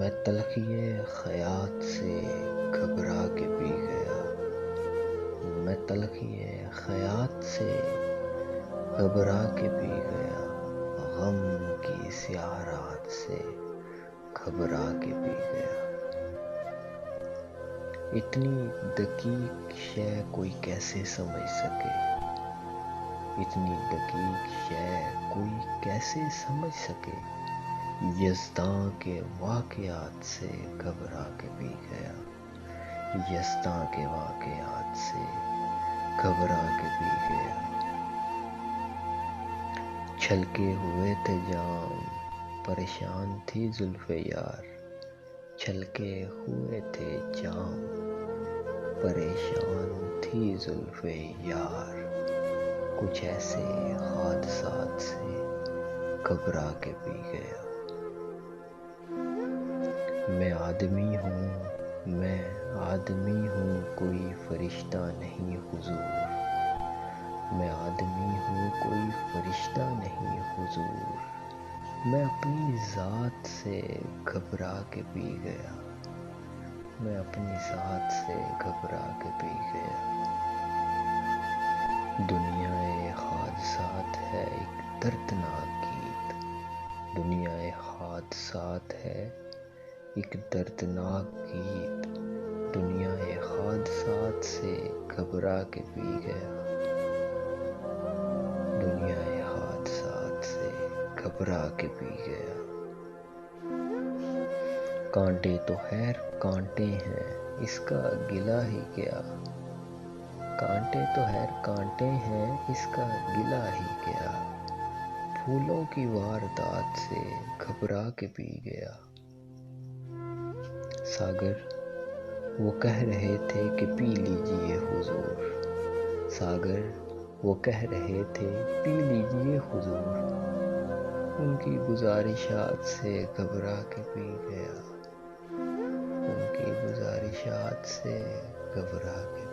میں تلخیِ خیات سے گھبرا کے پی گیا، میں تلخیِ خیات سے گھبرا کے پی گیا، غم کی سیاہ رات سے گھبرا کے پی گیا۔ اتنی دقیق شے کوئی کیسے سمجھ سکے، اتنی دقیق شے کوئی کیسے سمجھ سکے، یزداں کے واقعات سے گھبرا کے پی گیا، یزداں کے واقعات سے گھبرا کے پی گیا۔ چھلکے ہوئے تھے جام، پریشان تھی زلفِ یار، چھلکے ہوئے تھے جام، پریشان تھی زلفِ یار، کچھ ایسے حادثات سے گھبرا کے پی گیا۔ میں آدمی ہوں کوئی فرشتہ نہیں حضور، میں آدمی ہوں کوئی فرشتہ نہیں حضور، میں اپنی ذات سے گھبرا کے پی گیا، میں اپنی ذات سے گھبرا کے پی گیا۔ دنیائے حادثات ہے ایک دردناک گیت، دنیائے حادثات ہے ایک دردناک گیت، دنیائے حادثات سے گھبرا کے پی گیا، دنیائے حادثات سے گھبرا کے پی گیا۔ کانٹے تو خیر کانٹے ہیں اس کا گلہ ہی کیا، کانٹے تو خیر کانٹے ہیں اس کا گلہ ہی کیا، پھولوں کی واردات سے گھبرا کے پی گیا۔ ساگر وہ کہہ رہے تھے کہ پی لیجئے حضور، ساگر وہ کہہ رہے تھے پی لیجئے حضور، ان کی گزارشات سے گھبرا کے پی گیا، ان کی گزارشات سے گھبرا کے